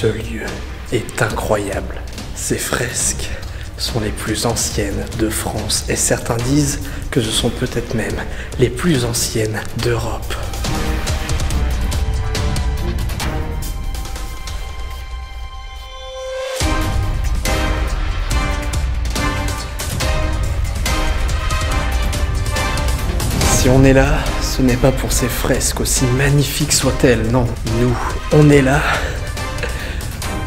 Ce lieu est incroyable. Ces fresques sont les plus anciennes de France et certains disent que ce sont peut-être même les plus anciennes d'Europe. Si on est là, ce n'est pas pour ces fresques, aussi magnifiques soient-elles, non. Nous, on est là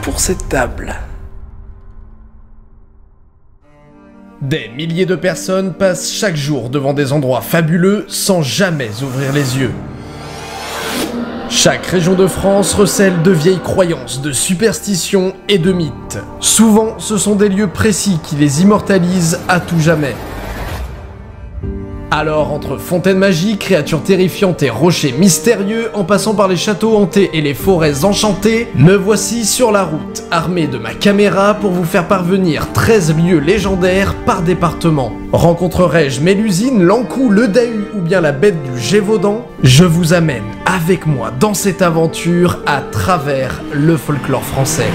pour cette table. Des milliers de personnes passent chaque jour devant des endroits fabuleux sans jamais ouvrir les yeux. Chaque région de France recèle de vieilles croyances, de superstitions et de mythes. Souvent, ce sont des lieux précis qui les immortalisent à tout jamais. Alors, entre fontaines magiques, créatures terrifiantes et rochers mystérieux, en passant par les châteaux hantés et les forêts enchantées, me voici sur la route, armé de ma caméra pour vous faire parvenir 13 lieux légendaires par département. Rencontrerai-je Mélusine, l'Ankou, le Dahu ou bien la bête du Gévaudan? Je vous amène avec moi dans cette aventure à travers le folklore français.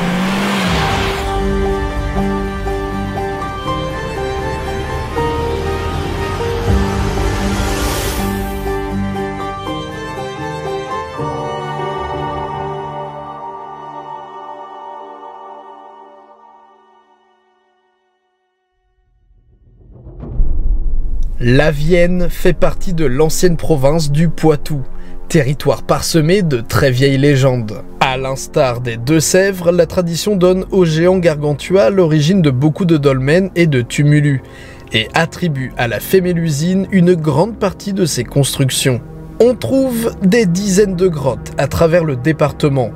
La Vienne fait partie de l'ancienne province du Poitou, territoire parsemé de très vieilles légendes. À l'instar des Deux-Sèvres, la tradition donne au géant Gargantua l'origine de beaucoup de dolmens et de tumulus, et attribue à la fée Mélusine une grande partie de ses constructions. On trouve des dizaines de grottes à travers le département,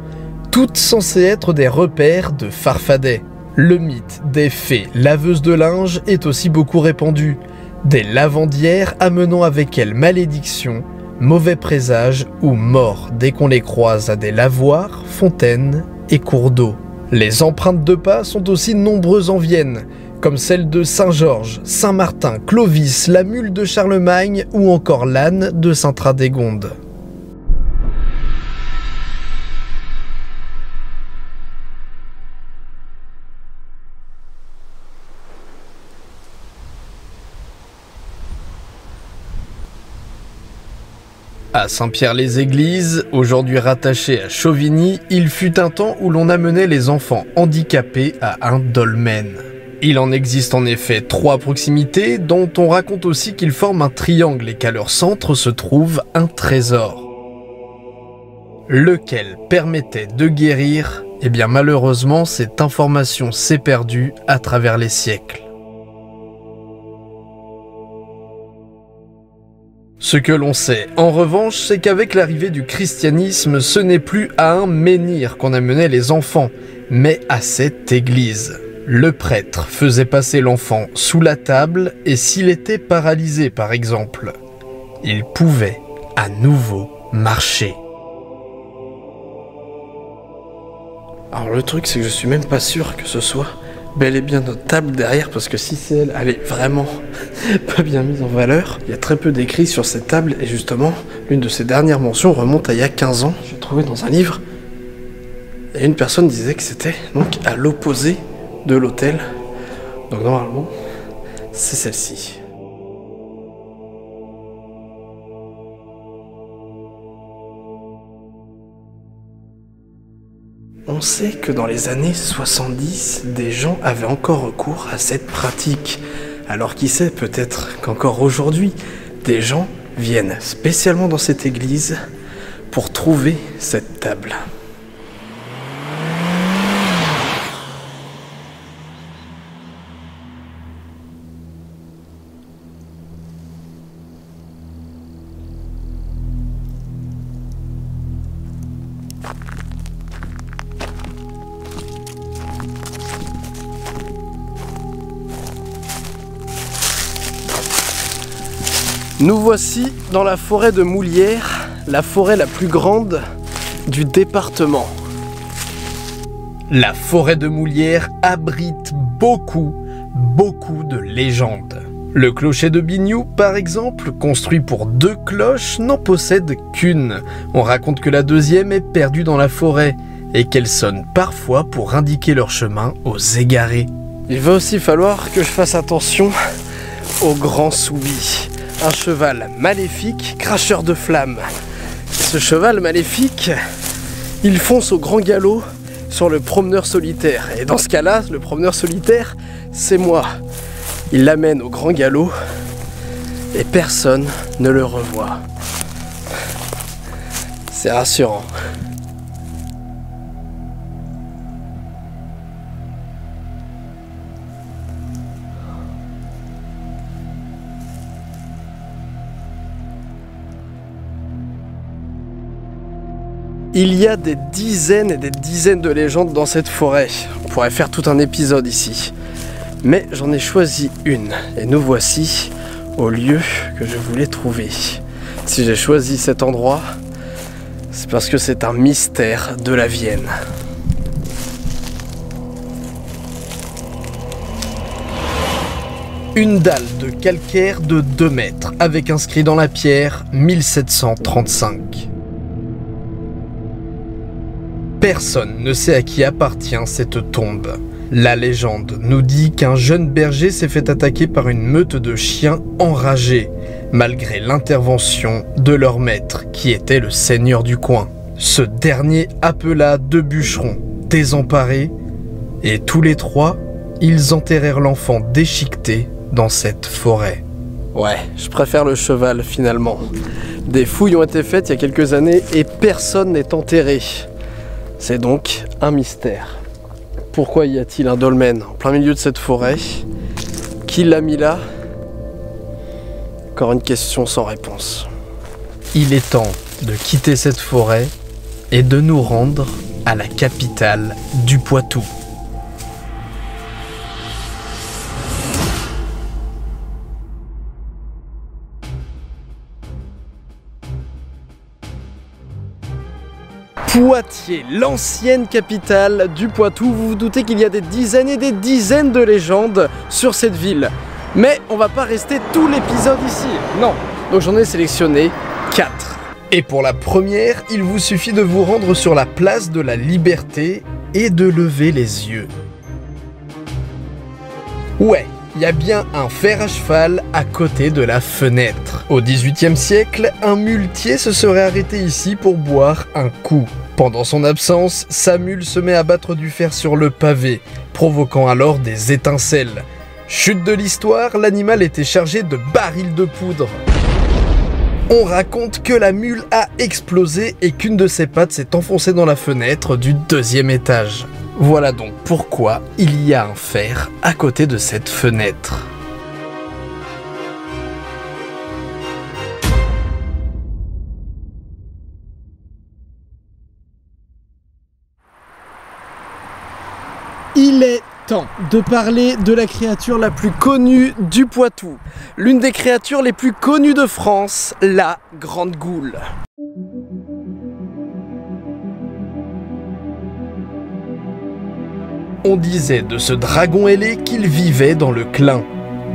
toutes censées être des repères de farfadets. Le mythe des fées laveuses de linge est aussi beaucoup répandu. Des lavandières amenant avec elles malédiction, mauvais présages ou mort dès qu'on les croise à des lavoirs, fontaines et cours d'eau. Les empreintes de pas sont aussi nombreuses en Vienne, comme celles de Saint-Georges, Saint-Martin, Clovis, la mule de Charlemagne ou encore l'âne de Sainte-Radégonde. À Saint-Pierre-les-Églises, aujourd'hui rattaché à Chauvigny, il fut un temps où l'on amenait les enfants handicapés à un dolmen. Il en existe en effet 3 à proximité, dont on raconte aussi qu'ils forment un triangle et qu'à leur centre se trouve un trésor. Lequel permettait de guérir, eh bien malheureusement cette information s'est perdue à travers les siècles. Ce que l'on sait, en revanche, c'est qu'avec l'arrivée du christianisme, ce n'est plus à un menhir qu'on amenait les enfants, mais à cette église. Le prêtre faisait passer l'enfant sous la table et s'il était paralysé par exemple, il pouvait à nouveau marcher. Alors le truc c'est que je suis même pas sûr que ce soit bel et bien notre table derrière, parce que si c'est elle, elle est vraiment pas bien mise en valeur. Il y a très peu d'écrits sur cette table et justement, l'une de ses dernières mentions remonte à il y a 15 ans. J'ai trouvé dans un livre, et une personne disait que c'était donc à l'opposé de l'autel. Donc normalement, c'est celle-ci. On sait que dans les années 70, des gens avaient encore recours à cette pratique. Alors qui sait, peut-être qu'encore aujourd'hui, des gens viennent spécialement dans cette église pour trouver cette table. Nous voici dans la forêt de Moulières, la forêt la plus grande du département. La forêt de Moulières abrite beaucoup de légendes. Le clocher de Bignoux, par exemple, construit pour 2 cloches, n'en possède qu'une. On raconte que la deuxième est perdue dans la forêt. et qu'elles sonnent parfois pour indiquer leur chemin aux égarés. Il va aussi falloir que je fasse attention au grand Soubi, un cheval maléfique, cracheur de flammes. Ce cheval maléfique, il fonce au grand galop sur le promeneur solitaire. Et dans ce cas-là, le promeneur solitaire, c'est moi. Il l'amène au grand galop et personne ne le revoit. C'est rassurant. Il y a des dizaines et des dizaines de légendes dans cette forêt. On pourrait faire tout un épisode ici. Mais j'en ai choisi une. Et nous voici au lieu que je voulais trouver. Si j'ai choisi cet endroit, c'est parce que c'est un mystère de la Vienne. Une dalle de calcaire de 2 mètres, avec inscrit dans la pierre 1735. Personne ne sait à qui appartient cette tombe. La légende nous dit qu'un jeune berger s'est fait attaquer par une meute de chiens enragés, malgré l'intervention de leur maître, qui était le seigneur du coin. Ce dernier appela 2 bûcherons, désemparés, et tous les 3, ils enterrèrent l'enfant déchiqueté dans cette forêt. Ouais, je préfère le cheval finalement. Des fouilles ont été faites il y a quelques années et personne n'est enterré. C'est donc un mystère. Pourquoi y a-t-il un dolmen en plein milieu de cette forêt? Qui l'a mis là? Encore une question sans réponse. Il est temps de quitter cette forêt et de nous rendre à la capitale du Poitou. Poitiers, l'ancienne capitale du Poitou. Vous vous doutez qu'il y a des dizaines et des dizaines de légendes sur cette ville. Mais on va pas rester tout l'épisode ici, non. Donc j'en ai sélectionné 4. Et pour la première, il vous suffit de vous rendre sur la place de la Liberté et de lever les yeux. Ouais, il y a bien un fer à cheval à côté de la fenêtre. Au XVIIIe siècle, un muletier se serait arrêté ici pour boire un coup. Pendant son absence, sa mule se met à battre du fer sur le pavé, provoquant alors des étincelles. Chute de l'histoire, l'animal était chargé de barils de poudre. On raconte que la mule a explosé et qu'une de ses pattes s'est enfoncée dans la fenêtre du 2e étage. Voilà donc pourquoi il y a un fer à côté de cette fenêtre. Il est temps de parler de la créature la plus connue du Poitou. L'une des créatures les plus connues de France, la Grande Goule. On disait de ce dragon ailé qu'il vivait dans le Clin.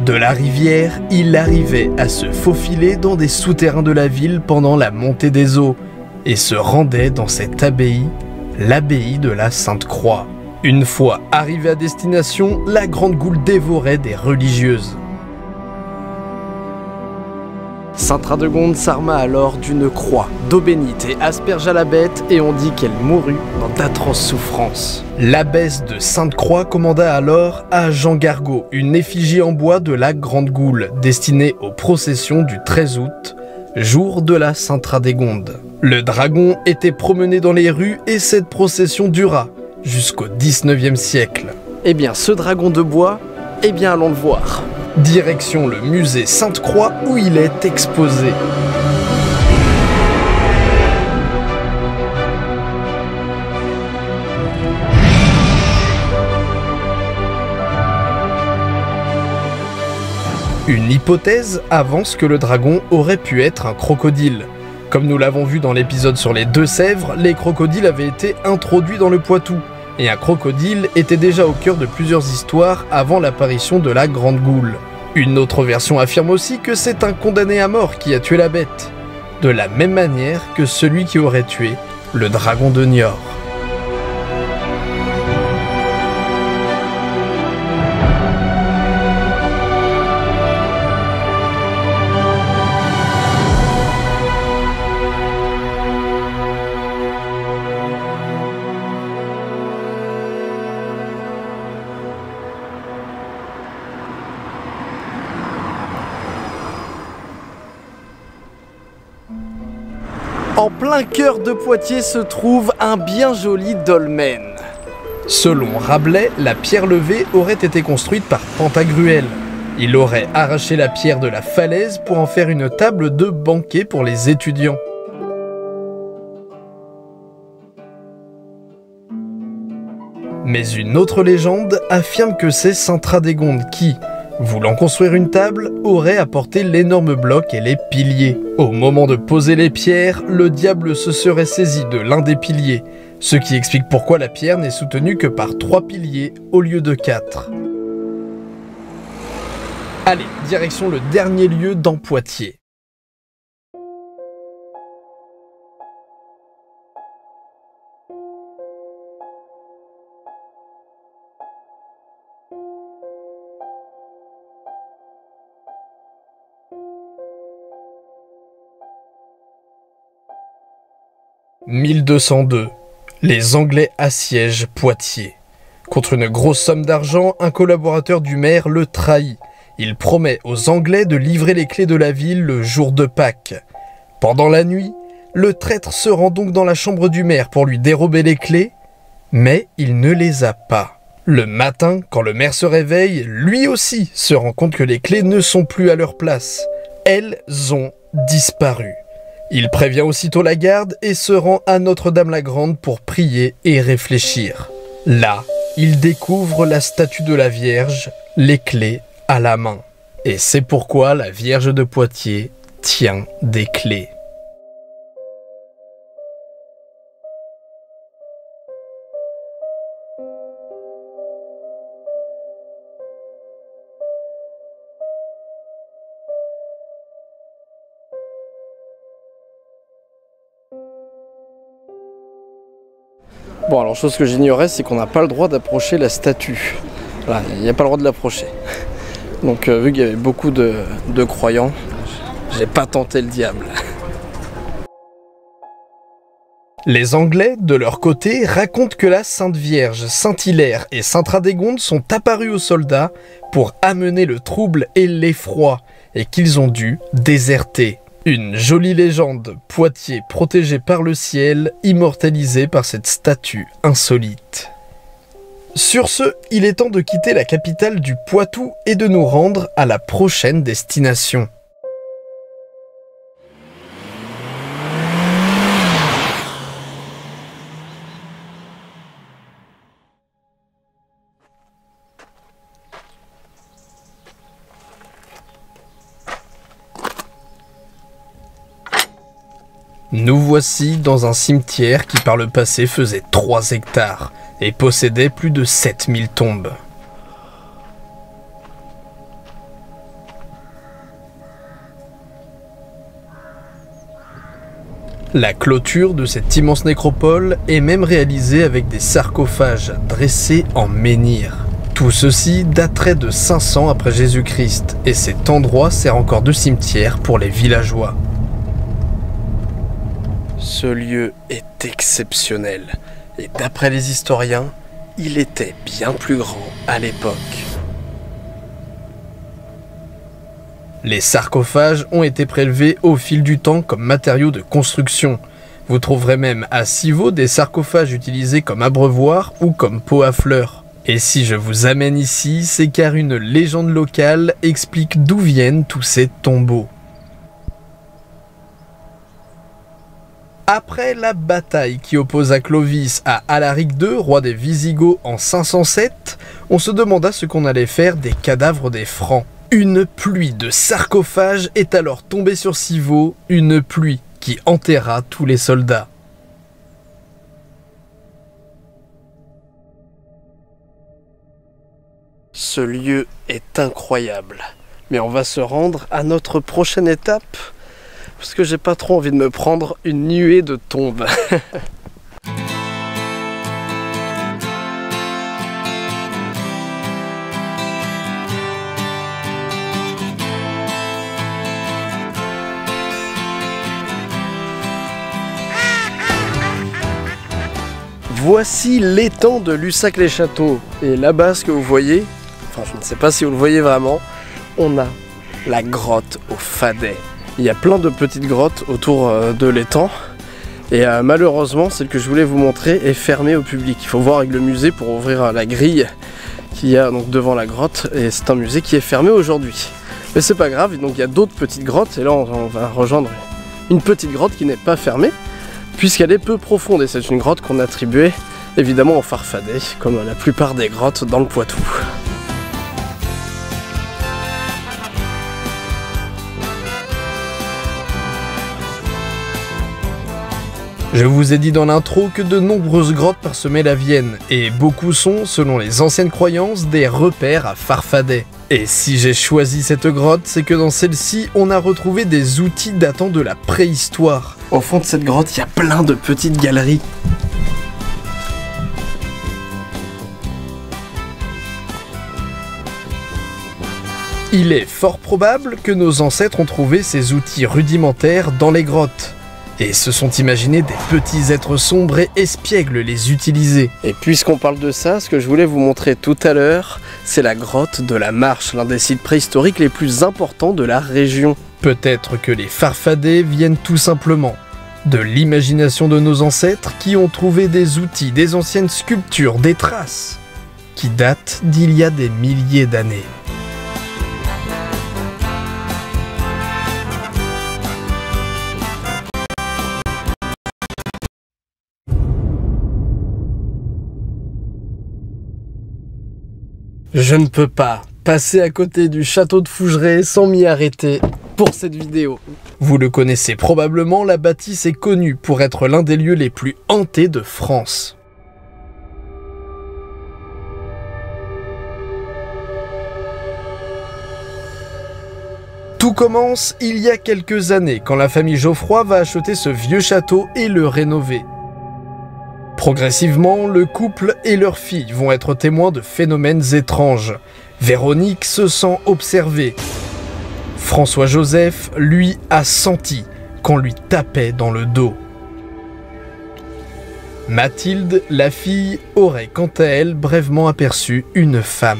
De la rivière, il arrivait à se faufiler dans des souterrains de la ville pendant la montée des eaux et se rendait dans cette abbaye, l'abbaye de la Sainte-Croix. Une fois arrivé à destination, la Grande Goule dévorait des religieuses. Sainte Radegonde s'arma alors d'une croix d'eau bénite et aspergea la bête et on dit qu'elle mourut dans d'atroces souffrances. L'abbesse de Sainte-Croix commanda alors à Jean Gargot une effigie en bois de la Grande Goule destinée aux processions du 13 août, jour de la Sainte Radégonde. Le dragon était promené dans les rues et cette procession dura jusqu'au 19e siècle. Eh bien, ce dragon de bois, eh bien, allons le voir. Direction le musée Sainte-Croix où il est exposé. Une hypothèse avance que le dragon aurait pu être un crocodile. Comme nous l'avons vu dans l'épisode sur les Deux-Sèvres, les crocodiles avaient été introduits dans le Poitou. Et un crocodile était déjà au cœur de plusieurs histoires avant l'apparition de la Grande Goule. Une autre version affirme aussi que c'est un condamné à mort qui a tué la bête, de la même manière que celui qui aurait tué le dragon de Niort. En plein cœur de Poitiers se trouve un bien joli dolmen. Selon Rabelais, la pierre levée aurait été construite par Pantagruel. Il aurait arraché la pierre de la falaise pour en faire une table de banquet pour les étudiants. Mais une autre légende affirme que c'est Sainte Radégonde qui, voulant construire une table, aurait apporté l'énorme bloc et les piliers. Au moment de poser les pierres, le diable se serait saisi de l'un des piliers, ce qui explique pourquoi la pierre n'est soutenue que par 3 piliers au lieu de 4. Allez, direction le dernier lieu dans Poitiers. « 1202. Les Anglais assiègent Poitiers. Contre une grosse somme d'argent, un collaborateur du maire le trahit. Il promet aux Anglais de livrer les clés de la ville le jour de Pâques. Pendant la nuit, le traître se rend donc dans la chambre du maire pour lui dérober les clés, mais il ne les a pas. Le matin, quand le maire se réveille, lui aussi se rend compte que les clés ne sont plus à leur place. Elles ont disparu. Il prévient aussitôt la garde et se rend à Notre-Dame-la-Grande pour prier et réfléchir. Là, il découvre la statue de la Vierge, les clés à la main. Et c'est pourquoi la Vierge de Poitiers tient des clés. Bon, alors chose que j'ignorais, c'est qu'on n'a pas le droit d'approcher la statue. Voilà, il n'y a pas le droit de l'approcher. Donc vu qu'il y avait beaucoup de croyants, j'ai pas tenté le diable. Les Anglais, de leur côté, racontent que la Sainte Vierge, Saint-Hilaire et Sainte Radégonde sont apparus aux soldats pour amener le trouble et l'effroi, et qu'ils ont dû déserter. Une jolie légende, Poitiers protégé par le ciel, immortalisée par cette statue insolite. Sur ce, il est temps de quitter la capitale du Poitou et de nous rendre à la prochaine destination. Nous voici dans un cimetière qui par le passé faisait 3 hectares et possédait plus de 7000 tombes. La clôture de cette immense nécropole est même réalisée avec des sarcophages dressés en menhir. Tout ceci daterait de 500 après Jésus-Christ et cet endroit sert encore de cimetière pour les villageois. Ce lieu est exceptionnel et d'après les historiens, il était bien plus grand à l'époque. Les sarcophages ont été prélevés au fil du temps comme matériaux de construction. Vous trouverez même à Civaux des sarcophages utilisés comme abreuvoirs ou comme pots à fleurs. Et si je vous amène ici, c'est car une légende locale explique d'où viennent tous ces tombeaux. Après la bataille qui opposa Clovis à Alaric II, roi des Visigoths en 507, on se demanda ce qu'on allait faire des cadavres des Francs. Une pluie de sarcophages est alors tombée sur Civaux, une pluie qui enterra tous les soldats. Ce lieu est incroyable, mais on va se rendre à notre prochaine étape. Parce que j'ai pas trop envie de me prendre une nuée de tombes. Voici l'étang de Lussac-les-Châteaux. Et là-bas, ce que vous voyez, enfin je ne sais pas si vous le voyez vraiment, on a la grotte au Fadet. Il y a plein de petites grottes autour de l'étang Et malheureusement, celle que je voulais vous montrer est fermée au public. Il faut voir avec le musée pour ouvrir la grille qu'il y a donc devant la grotte. Et c'est un musée qui est fermé aujourd'hui. Mais c'est pas grave, donc il y a d'autres petites grottes. Et là, on va rejoindre une petite grotte qui n'est pas fermée, puisqu'elle est peu profonde. Et c'est une grotte qu'on attribuait évidemment aux Farfadets, comme la plupart des grottes dans le Poitou. Je vous ai dit dans l'intro que de nombreuses grottes parsemaient la Vienne, et beaucoup sont, selon les anciennes croyances, des repères à Farfadets. Et si j'ai choisi cette grotte, c'est que dans celle-ci, on a retrouvé des outils datant de la préhistoire. Au fond de cette grotte, il y a plein de petites galeries. Il est fort probable que nos ancêtres ont trouvé ces outils rudimentaires dans les grottes, et se sont imaginés des petits êtres sombres et espiègles les utiliser. Et puisqu'on parle de ça, ce que je voulais vous montrer tout à l'heure, c'est la grotte de la Marche, l'un des sites préhistoriques les plus importants de la région. Peut-être que les Farfadets viennent tout simplement de l'imagination de nos ancêtres qui ont trouvé des outils, des anciennes sculptures, des traces, qui datent d'il y a des milliers d'années. Je ne peux pas passer à côté du château de Fougeray sans m'y arrêter pour cette vidéo. Vous le connaissez probablement, la bâtisse est connue pour être l'un des lieux les plus hantés de France. Tout commence il y a quelques années quand la famille Geoffroy va acheter ce vieux château et le rénover. Progressivement, le couple et leur fille vont être témoins de phénomènes étranges. Véronique se sent observée. François-Joseph, lui, a senti qu'on lui tapait dans le dos. Mathilde, la fille, aurait quant à elle brièvement aperçu une femme.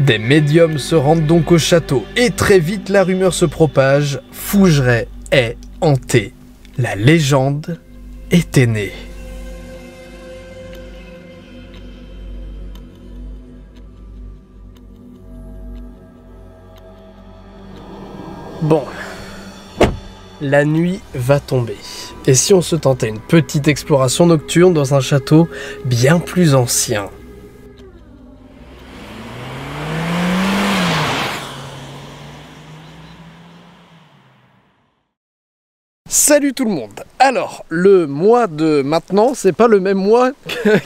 Des médiums se rendent donc au château et très vite la rumeur se propage, Fougeray est hanté. La légende était née. Bon, la nuit va tomber. Et si on se tentait une petite exploration nocturne dans un château bien plus ancien ? Salut tout le monde. Alors, le mois de maintenant, c'est pas le même mois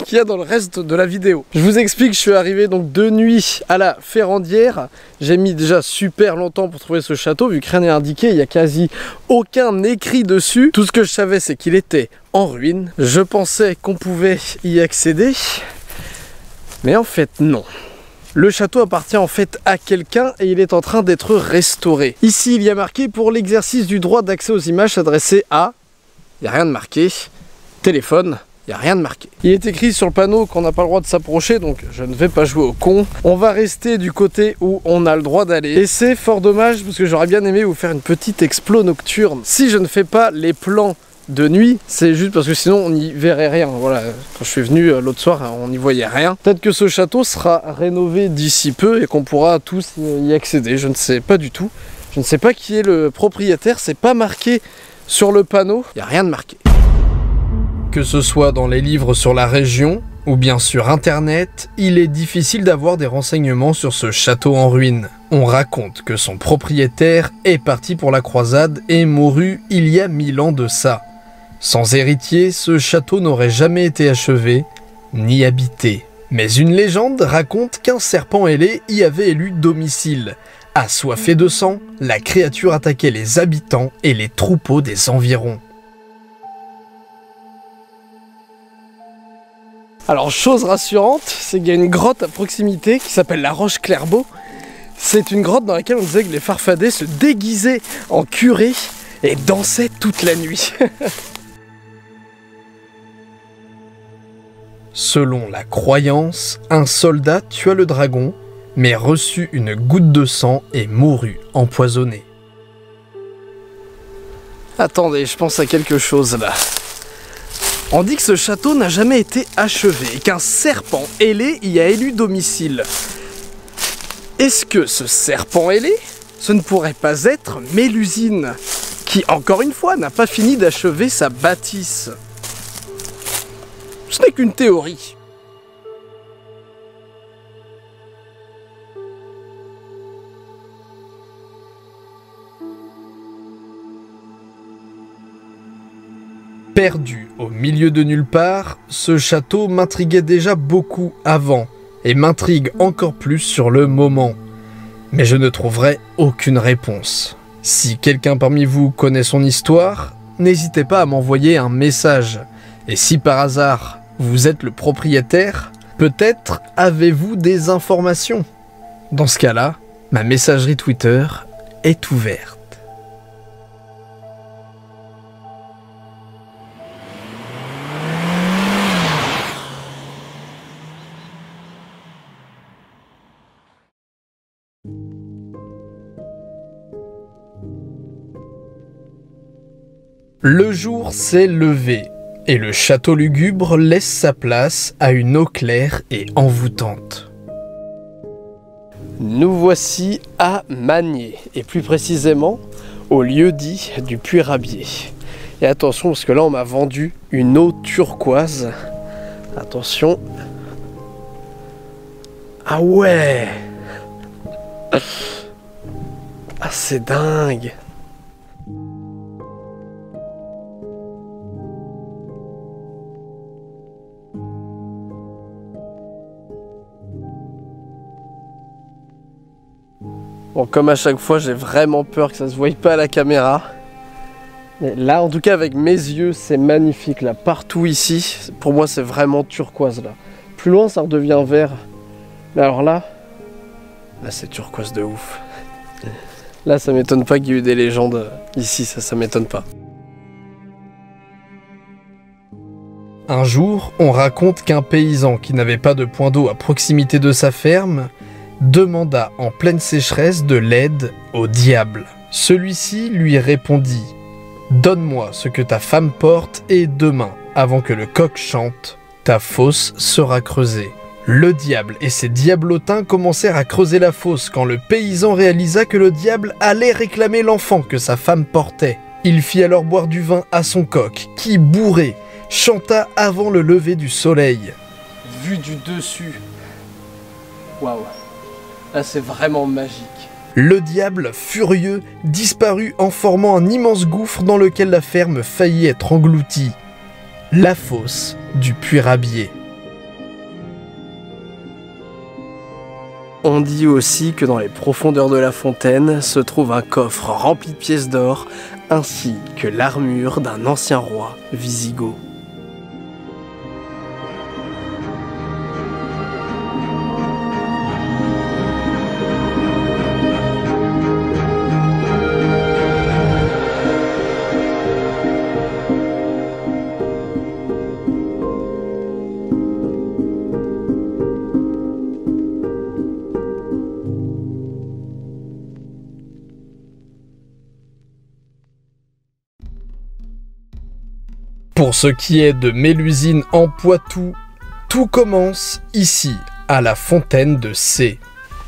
qu'il y a dans le reste de la vidéo. Je vous explique, je suis arrivé donc de nuit à la Ferrandière. J'ai mis déjà super longtemps pour trouver ce château, vu que rien n'est indiqué, il n'y a quasi aucun écrit dessus. Tout ce que je savais, c'est qu'il était en ruine. Je pensais qu'on pouvait y accéder, mais en fait non. Le château appartient en fait à quelqu'un et il est en train d'être restauré. Ici, il y a marqué pour l'exercice du droit d'accès aux images s'adresser à... Il n'y a rien de marqué. Téléphone, il n'y a rien de marqué. Il est écrit sur le panneau qu'on n'a pas le droit de s'approcher, donc je ne vais pas jouer au con. On va rester du côté où on a le droit d'aller. Et c'est fort dommage parce que j'aurais bien aimé vous faire une petite explo nocturne. Si je ne fais pas les plans de nuit, c'est juste parce que sinon on n'y verrait rien. Voilà, quand je suis venu l'autre soir, on n'y voyait rien. Peut-être que ce château sera rénové d'ici peu et qu'on pourra tous y accéder. Je ne sais pas du tout. Je ne sais pas qui est le propriétaire, c'est pas marqué sur le panneau. Il n'y a rien de marqué. Que ce soit dans les livres sur la région ou bien sur internet, il est difficile d'avoir des renseignements sur ce château en ruine. On raconte que son propriétaire est parti pour la croisade et mourut il y a 1000 ans de ça. Sans héritier, ce château n'aurait jamais été achevé, ni habité. Mais une légende raconte qu'un serpent ailé y avait élu domicile. Assoiffé de sang, la créature attaquait les habitants et les troupeaux des environs. Alors, chose rassurante, c'est qu'il y a une grotte à proximité qui s'appelle la Roche Clairbeau. C'est une grotte dans laquelle on disait que les Farfadets se déguisaient en curé et dansaient toute la nuit. Selon la croyance, un soldat tua le dragon, mais reçut une goutte de sang et mourut empoisonné. Attendez, je pense à quelque chose là. On dit que ce château n'a jamais été achevé et qu'un serpent ailé y a élu domicile. Est-ce que ce serpent ailé, ce ne pourrait pas être Mélusine, qui, encore une fois, n'a pas fini d'achever sa bâtisse? Ce n'est qu'une théorie. Perdu au milieu de nulle part, ce château m'intriguait déjà beaucoup avant, et m'intrigue encore plus sur le moment. Mais je ne trouverai aucune réponse. Si quelqu'un parmi vous connaît son histoire, n'hésitez pas à m'envoyer un message. Et si par hasard, vous êtes le propriétaire, peut-être avez-vous des informations. Dans ce cas-là, ma messagerie Twitter est ouverte. Le jour s'est levé, et le château lugubre laisse sa place à une eau claire et envoûtante. Nous voici à Magné, et plus précisément au lieu-dit du Puy-Rabier. Et attention, parce que là on m'a vendu une eau turquoise. Attention. Ah ouais! Ah c'est dingue! Bon, comme à chaque fois, j'ai vraiment peur que ça se voie pas à la caméra. Mais là, en tout cas, avec mes yeux, c'est magnifique. Là, partout ici, pour moi, c'est vraiment turquoise. Là, plus loin, ça redevient vert. Mais alors là c'est turquoise de ouf. Là, ça m'étonne pas qu'il y ait eu des légendes ici. Ça m'étonne pas. Un jour, on raconte qu'un paysan qui n'avait pas de point d'eau à proximité de sa ferme demanda en pleine sécheresse de l'aide au diable. Celui-ci lui répondit « Donne-moi ce que ta femme porte et demain, avant que le coq chante, ta fosse sera creusée. » Le diable et ses diablotins commencèrent à creuser la fosse quand le paysan réalisa que le diable allait réclamer l'enfant que sa femme portait. Il fit alors boire du vin à son coq, qui, bourré, chanta avant le lever du soleil. Vu du dessus, waouh! Là, c'est vraiment magique. Le diable, furieux, disparut en formant un immense gouffre dans lequel la ferme faillit être engloutie. La fosse du Puy-Rabier. On dit aussi que dans les profondeurs de la fontaine se trouve un coffre rempli de pièces d'or, ainsi que l'armure d'un ancien roi wisigoth. Pour ce qui est de Mélusine en Poitou, tout commence ici, à la fontaine de C.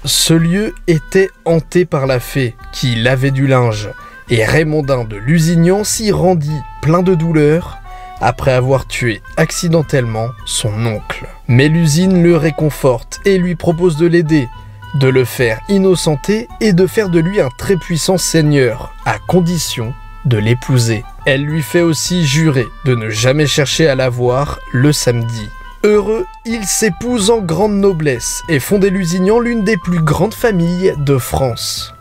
Ce lieu était hanté par la fée qui lavait du linge, et Raymondin de Lusignan s'y rendit plein de douleur après avoir tué accidentellement son oncle. Mélusine le réconforte et lui propose de l'aider, de le faire innocenter et de faire de lui un très puissant seigneur, à condition de l'épouser. Elle lui fait aussi jurer de ne jamais chercher à la voir le samedi. Heureux, ils s'épousent en grande noblesse et font des Lusignans l'une des plus grandes familles de France.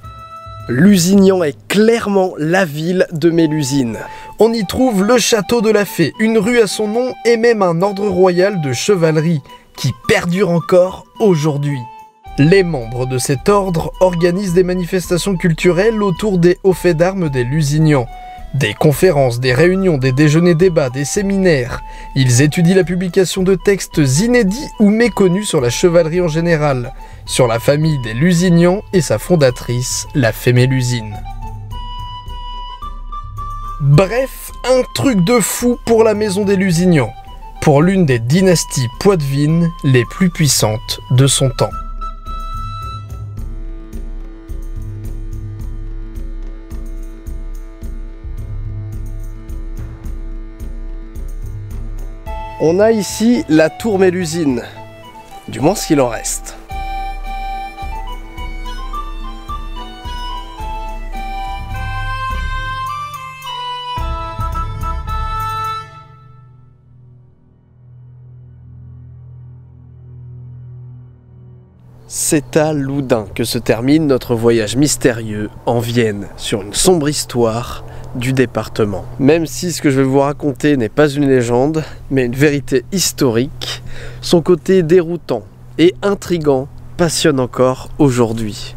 Lusignan est clairement la ville de Mélusine. On y trouve le château de la Fée, une rue à son nom et même un ordre royal de chevalerie qui perdure encore aujourd'hui. Les membres de cet ordre organisent des manifestations culturelles autour des hauts faits d'armes des Lusignans. Des conférences, des réunions, des déjeuners-débats, des séminaires. Ils étudient la publication de textes inédits ou méconnus sur la chevalerie en général, sur la famille des Lusignans et sa fondatrice, la fée Mélusine. Bref, un truc de fou pour la maison des Lusignans, pour l'une des dynasties poitevines les plus puissantes de son temps. On a ici la tour Mélusine, du moins ce qu'il en reste. C'est à Loudun que se termine notre voyage mystérieux en Vienne sur une sombre histoire du département. Même si ce que je vais vous raconter n'est pas une légende, mais une vérité historique, son côté déroutant et intrigant passionne encore aujourd'hui.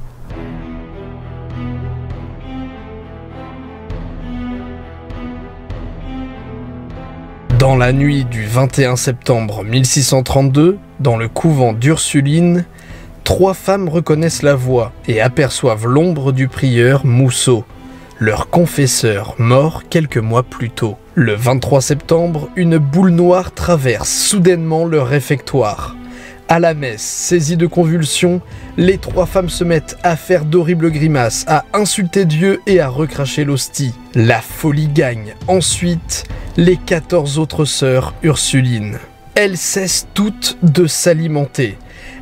Dans la nuit du 21 septembre 1632, dans le couvent d'Ursuline, 3 femmes reconnaissent la voix et aperçoivent l'ombre du prieur Mousseau, leur confesseur mort quelques mois plus tôt. Le 23 septembre, une boule noire traverse soudainement leur réfectoire. À la messe, saisies de convulsions, les 3 femmes se mettent à faire d'horribles grimaces, à insulter Dieu et à recracher l'hostie. La folie gagne ensuite les 14 autres sœurs Ursulines. Elles cessent toutes de s'alimenter.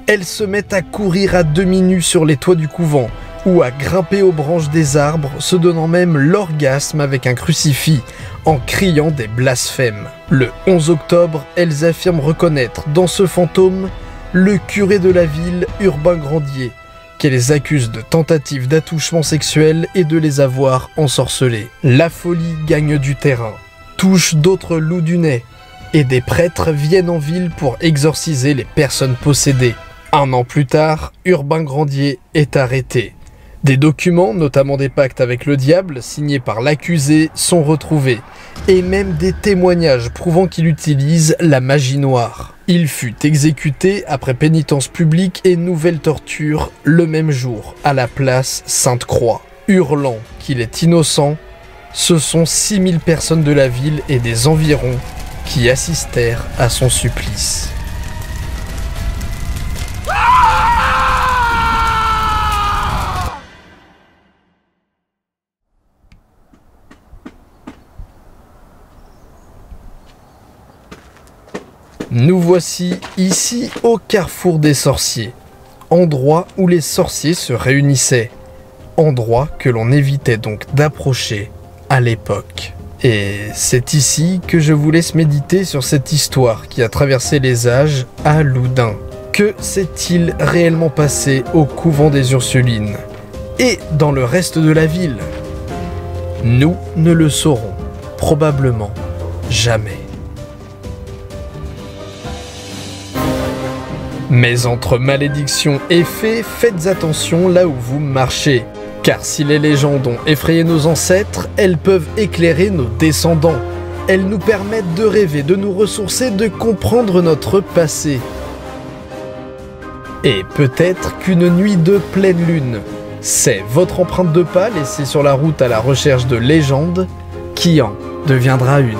Elles se mettent à courir à demi nues sur les toits du couvent, ou à grimper aux branches des arbres, se donnant même l'orgasme avec un crucifix, en criant des blasphèmes. Le 11 octobre, elles affirment reconnaître dans ce fantôme le curé de la ville, Urbain Grandier, qu'elles accusent de tentatives d'attouchement sexuel et de les avoir ensorcelées. La folie gagne du terrain, touche d'autres loups du nez, et des prêtres viennent en ville pour exorciser les personnes possédées. 1 an plus tard, Urbain Grandier est arrêté. Des documents, notamment des pactes avec le diable, signés par l'accusé, sont retrouvés, et même des témoignages prouvant qu'il utilise la magie noire. Il fut exécuté après pénitence publique et nouvelle torture le même jour, à la place Sainte-Croix. Hurlant qu'il est innocent, ce sont 6000 personnes de la ville et des environs qui assistèrent à son supplice. Nous voici ici au carrefour des sorciers, endroit où les sorciers se réunissaient, endroit que l'on évitait donc d'approcher à l'époque. Et c'est ici que je vous laisse méditer sur cette histoire qui a traversé les âges à Loudun. Que s'est-il réellement passé au couvent des Ursulines et dans le reste de la ville? Nous ne le saurons probablement jamais. Mais entre malédiction et fée, faites attention là où vous marchez. Car si les légendes ont effrayé nos ancêtres, elles peuvent éclairer nos descendants. Elles nous permettent de rêver, de nous ressourcer, de comprendre notre passé. Et peut-être qu'une nuit de pleine lune, c'est votre empreinte de pas laissée sur la route à la recherche de légendes qui en deviendra une.